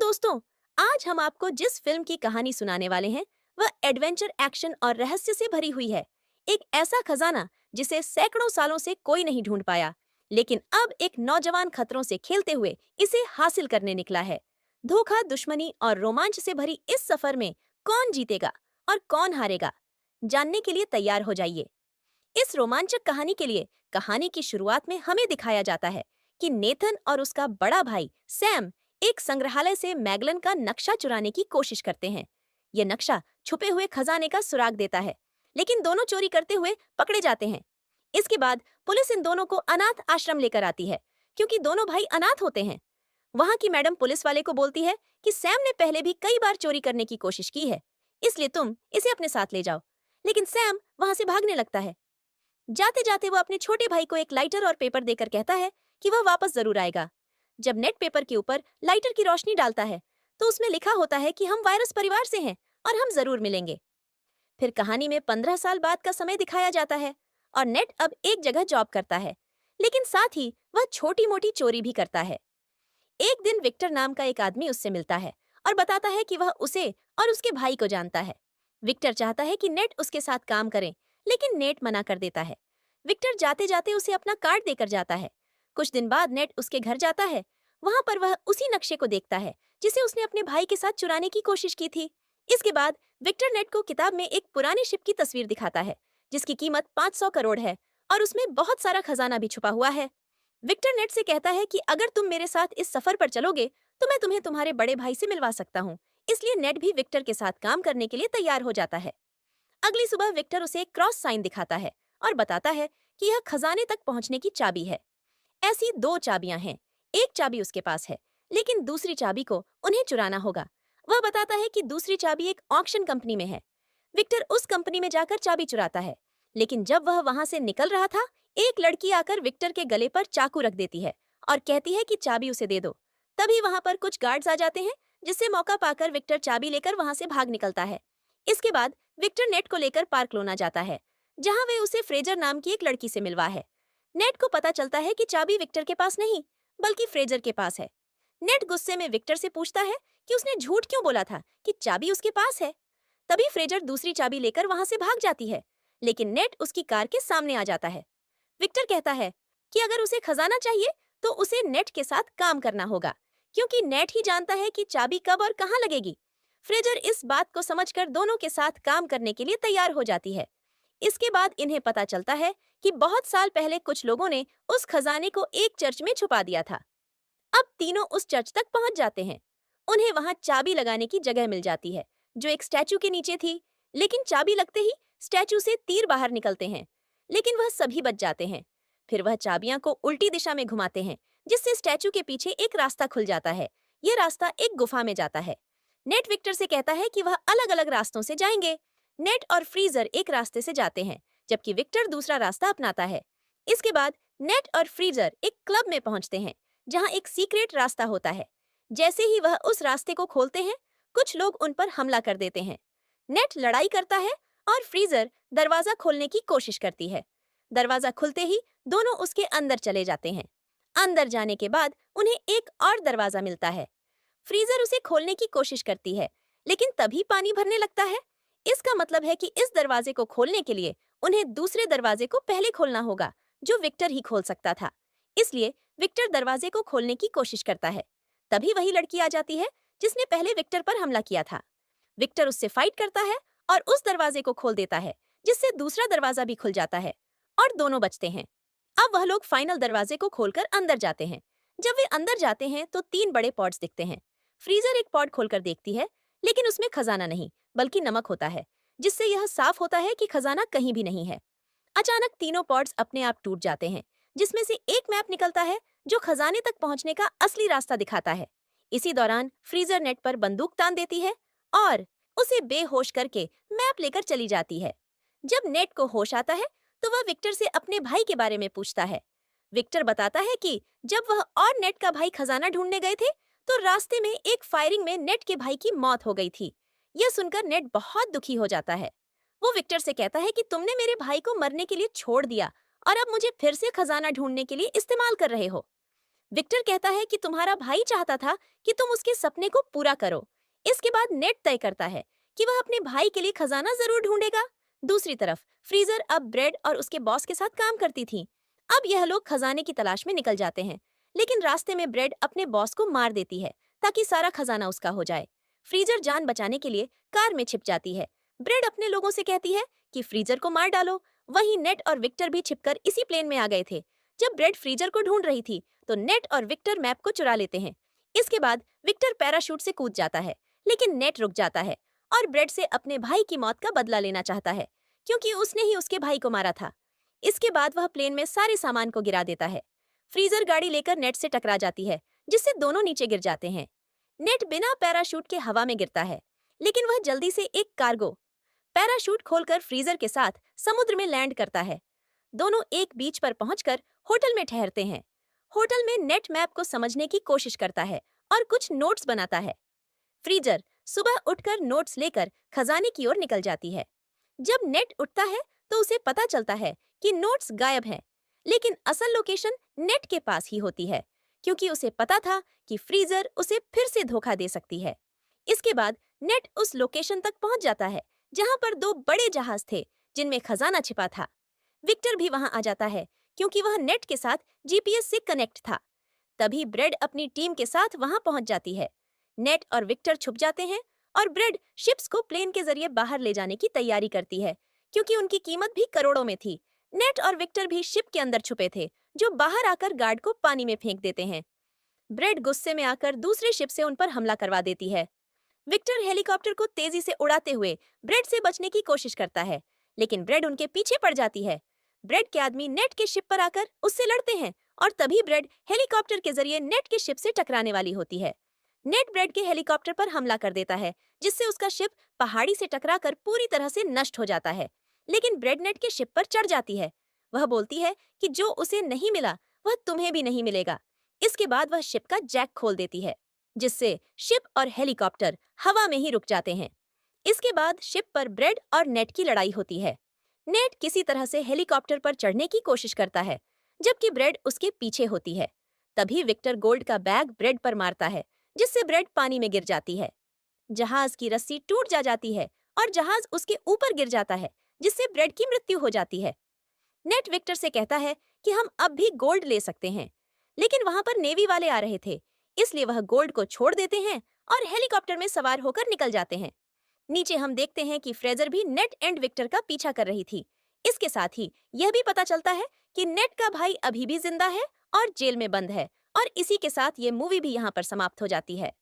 दोस्तों, आज हम आपको जिस फिल्म की कहानी सुनाने वाले हैं वह एडवेंचर, एक्शन और रहस्य से भरी हुई है। एक ऐसा खजाना जिसे सैकड़ों सालों से कोई नहीं ढूंढ पाया, लेकिन अब एक नौजवान खतरों से खेलते हुए इसे हासिल करने निकला है। धोखा, दुश्मनी और रोमांच से भरी इस सफर में कौन जीतेगा और कौन हारेगा, जानने के लिए तैयार हो जाइए। इस रोमांचक कहानी के लिए कहानी की शुरुआत में हमें दिखाया जाता है कि नेथन और उसका बड़ा भाई सैम एक संग्रहालय से मैगलन का नक्शा चुराने की कोशिश करते हैं। यह नक्शा छुपे हुए खजाने का सुराग देता है, लेकिन दोनों चोरी करते हुए पकड़े जाते हैं। इसके बाद पुलिस इन दोनों को अनाथ आश्रम लेकर आती है, क्योंकि दोनों भाई अनाथ होते हैं। वहां की मैडम पुलिस वाले को बोलती है कि सैम ने पहले भी कई बार चोरी करने की कोशिश की है, इसलिए तुम इसे अपने साथ ले जाओ। लेकिन सैम वहां से भागने लगता है। जाते जाते वो अपने छोटे भाई को एक लाइटर और पेपर देकर कहता है कि वह वापस जरूर आएगा। जब नेट पेपर के ऊपर लाइटर की रोशनी डालता है तो उसमें लिखा होता है कि हम वायरस परिवार से हैं और हम जरूर मिलेंगे। फिर कहानी में 15 साल बाद का समय दिखाया जाता है और नेट अब एक जगह जॉब करता है, लेकिन साथ ही वह छोटी मोटी चोरी भी करता है। एक दिन विक्टर नाम का एक आदमी उससे मिलता है और बताता है कि वह उसे और उसके भाई को जानता है। विक्टर चाहता है कि नेट उसके साथ काम करे, लेकिन नेट मना कर देता है। विक्टर जाते जाते उसे अपना कार्ड देकर जाता है। कुछ दिन बाद नेट उसके घर जाता है। वहां पर वह उसी नक्शे को देखता है जिसे उसने अपने भाई के साथ चुराने की कोशिश की थी। इसके बाद विक्टर नेट को किताब में एक पुराने शिप की तस्वीर दिखाता है जिसकी कीमत 500 करोड़ है और उसमें बहुत सारा खजाना भी छुपा हुआ है। विक्टर नेट से कहता है कि अगर तुम मेरे साथ इस सफर पर चलोगे तो मैं तुम्हें तुम्हारे बड़े भाई से मिलवा सकता हूँ। इसलिए नेट भी विक्टर के साथ काम करने के लिए तैयार हो जाता है। अगली सुबह विक्टर उसे एक क्रॉस साइन दिखाता है और बताता है कि यह खजाने तक पहुंचने की चाबी है। ऐसी दो चाबियां हैं। एक चाबी उसके पास है, लेकिन दूसरी चाबी को उन्हें चुराना होगा। वह बताता है कि दूसरी चाबी एक ऑक्शन कंपनी में है। विक्टर उस कंपनी में जाकर चाबी चुराता है, लेकिन जब वह वहां से निकल रहा था, एक लड़की आकर विक्टर के गले पर चाकू रख देती है और कहती है कि चाबी उसे दे दो। तभी वहां पर कुछ गार्ड्स आ जाते हैं, जिससे मौका पाकर विक्टर चाबी लेकर वहां से भाग निकलता है। इसके बाद विक्टर नेट को लेकर पार्क लोना जाता है, जहां वे उसे फ्रेजर नाम की एक लड़की से मिलवा है। नेट को पता चलता है कि चाबी विक्टर के पास नहीं, बल्कि फ्रेजर के पास है। नेट गुस्से में विक्टर से पूछता है कि उसने झूठ क्यों बोला था कि चाबी उसके पास है। तभी फ्रेजर दूसरी चाबी लेकर वहां से भाग जाती है, लेकिन नेट उसकी कार के सामने आ जाता है। विक्टर कहता है कि अगर उसे खजाना चाहिए तो उसे नेट के साथ काम करना होगा, क्योंकि नेट ही जानता है कि चाबी कब और कहां लगेगी। फ्रेजर इस बात को समझकर दोनों के साथ काम करने के लिए तैयार हो जाती है। इसके बाद इन्हें पता चलता है कि बहुत साल पहले कुछ लोगों ने उस खजाने को एक चर्च में छुपा दिया था। अब तीनों उस चर्च तक पहुंच जाते हैं। उन्हें वहां चाबी लगाने की जगह मिल जाती है, जो एक स्टैचू के नीचे थी। लेकिन चाबी लगते ही स्टैचू से तीर बाहर निकलते हैं, लेकिन वह सभी बच जाते हैं। फिर वह चाबियां को उल्टी दिशा में घुमाते हैं, जिससे स्टैचू के पीछे एक रास्ता खुल जाता है। यह रास्ता एक गुफा में जाता है। नेट विक्टर से कहता है कि वह अलग अलग रास्तों से जाएंगे। नेट और फ्रीजर एक रास्ते से जाते हैं, जबकि विक्टर दूसरा रास्ता अपनाता है। इसके बाद नेट और फ्रीजर एक क्लब में पहुंचते हैं, जहां एक सीक्रेट रास्ता होता है। जैसे ही वह उस रास्ते को खोलते हैं, कुछ लोग उन पर हमला कर देते हैं। नेट लड़ाई करता है और फ्रीजर दरवाजा खोलने की कोशिश करती है। दरवाजा खुलते ही दोनों उसके अंदर चले जाते हैं। अंदर जाने के बाद उन्हें एक और दरवाजा मिलता है। फ्रीजर उसे खोलने की कोशिश करती है, लेकिन तभी पानी भरने लगता है। इसका मतलब है कि इस दरवाजे को खोलने के लिए उन्हें दूसरे दरवाजे को पहले खोलना होगा, जो विक्टर ही खोल सकता था। इसलिए विक्टर दरवाजे को खोलने की कोशिश करता है। तभी वही लड़की आ जाती है जिसने पहले विक्टर पर हमला किया था। विक्टर उससे फाइट करता है और उस दरवाजे को खोल देता है, जिससे दूसरा दरवाजा भी खुल जाता है और दोनों बचते हैं। अब वह लोग फाइनल दरवाजे को खोलकर अंदर जाते हैं। जब वे अंदर जाते हैं तो तीन बड़े पॉट्स दिखते हैं। फ्रीजर एक पॉट खोलकर देखती है, लेकिन उसमें खजाना नहीं, बल्कि नमक होता है, जिससे यह साफ होता है कि खजाना कहीं भी नहीं है। अचानक तीनों पॉट्स अपने आप टूट जाते हैं, जिसमें से एक मैप निकलता है जो खजाने तक पहुंचने का असली रास्ता दिखाता है। इसी दौरान फ्रीजर नेट पर बंदूक तान देती है और उसे बेहोश करके मैप लेकर चली जाती है। जब नेट को होश आता है तो वह विक्टर से अपने भाई के बारे में पूछता है। विक्टर बताता है कि जब वह और नेट का भाई खजाना ढूंढने गए थे तो रास्ते में एक फायरिंग में नेट के भाई की मौत हो गई थी। यह सुनकर नेट बहुत दुखी हो जाता है। वो विक्टर से कहता है कि तुमने मेरे भाई को मरने के लिए छोड़ दिया और अब मुझे फिर से खजाना ढूंढने के लिए इस्तेमाल कर रहे हो। विक्टर कहता है कि तुम्हारा भाई चाहता था कि तुम उसके सपने को पूरा करो। इसके बाद नेट तय करता है कि वह अपने भाई के लिए खजाना जरूर ढूंढेगा। दूसरी तरफ फ्रीजर अब ब्रेड और उसके बॉस के साथ काम करती थी। अब यह लोग खजाने की तलाश में निकल जाते हैं, लेकिन रास्ते में ब्रेड अपने बॉस को मार देती है ताकि सारा खजाना उसका हो जाए। फ्रीजर जान बचाने के लिए कार में छिप जाती है। ब्रेड अपने लोगों से कहती है कि फ्रीजर को मार डालो। वहीं नेट और विक्टर भी छिपकर इसी प्लेन में आ गए थे। जब ब्रेड फ्रीजर को ढूंढ रही थी तो नेट और विक्टर मैप को चुरा लेते हैं। इसके बाद विक्टर पैराशूट से कूद जाता है, लेकिन नेट रुक जाता है और ब्रेड से अपने भाई की मौत का बदला लेना चाहता है, क्योंकि उसने ही उसके भाई को मारा था। इसके बाद वह प्लेन में सारे सामान को गिरा देता है। फ्रीजर गाड़ी लेकर नेट से टकरा जाती है, जिससे दोनों नीचे गिर जाते हैं। नेट बिना पैराशूट के हवा में गिरता है, लेकिन वह जल्दी से एक कार्गो पैराशूट खोलकर फ्रीजर के साथ समुद्र में लैंड करता है। दोनों एक बीच पर पहुंचकर होटल में ठहरते हैं। होटल में नेट मैप को समझने की कोशिश करता है और कुछ नोट्स बनाता है। फ्रीजर सुबह उठकर नोट्स लेकर खजाने की ओर निकल जाती है। जब नेट उठता है तो उसे पता चलता है कि नोट्स गायब हैं, लेकिन असल लोकेशन नेट के पास ही होती है, क्योंकि उसे पता था कि फ्रीजर उसे फिर से धोखा दे सकती है। इसके बाद नेट उस लोकेशन तक पहुंच जाता है जहां पर दो बड़े जहाज थे जिनमें खजाना छिपा था। विक्टर भी वहां आ जाता है, क्योंकि वह नेट के साथ जीपीएस से कनेक्ट था। तभी ब्रेड अपनी टीम के साथ वहां पहुंच जाती है। नेट और विक्टर छुप जाते हैं और ब्रेड शिप्स को प्लेन के जरिए बाहर ले जाने की तैयारी करती है, क्योंकि उनकी कीमत भी करोड़ों में थी। नेट और विक्टर भी शिप के अंदर छुपे थे, जो बाहर आकर गार्ड को पानी में फेंक देते हैं। ब्रेड गुस्से में आकर दूसरे शिप से उन पर हमला करवा देती है। विक्टर हेलीकॉप्टर को तेजी से उड़ाते हुए ब्रेड से बचने की कोशिश करता है, लेकिन ब्रेड उनके पीछे पड़ जाती है। ब्रेड के आदमी नेट के शिप पर आकर उससे लड़ते हैं और तभी ब्रेड हेलीकॉप्टर के जरिए नेट के शिप से टकराने वाली होती है। नेट ब्रेड के हेलीकॉप्टर पर हमला कर देता है, जिससे उसका शिप पहाड़ी से टकराकर पूरी तरह से नष्ट हो जाता है। लेकिन ब्रेड नेट के शिप पर चढ़ जाती है। वह बोलती है कि जो उसे नहीं मिला वह तुम्हें भी नहीं मिलेगा। इसके बाद वह शिप का जैक खोल देती है, जिससे शिप और हेलीकॉप्टर हवा में ही रुक जाते हैं। इसके बाद शिप पर ब्रेड और नेट की लड़ाई होती है। नेट किसी तरह से हेलीकॉप्टर पर चढ़ने की कोशिश करता है, जबकि ब्रेड उसके पीछे होती है। तभी विक्टर गोल्ड का बैग ब्रेड पर मारता है, जिससे ब्रेड पानी में गिर जाती है। जहाज की रस्सी टूट जाती है और जहाज उसके ऊपर गिर जाता है, जिससे ब्रेड की मृत्यु हो जाती है। नेट विक्टर से कहता है कि हम अब भी गोल्ड ले सकते हैं, लेकिन वहां पर नेवी वाले आ रहे थे, इसलिए वह गोल्ड को छोड़ देते हैं और हेलीकॉप्टर में सवार होकर निकल जाते हैं। नीचे हम देखते हैं कि फ्रेजर भी नेट एंड विक्टर का पीछा कर रही थी। इसके साथ ही यह भी पता चलता है कि नेट का भाई अभी भी जिंदा है और जेल में बंद है, और इसी के साथ ये मूवी भी यहाँ पर समाप्त हो जाती है।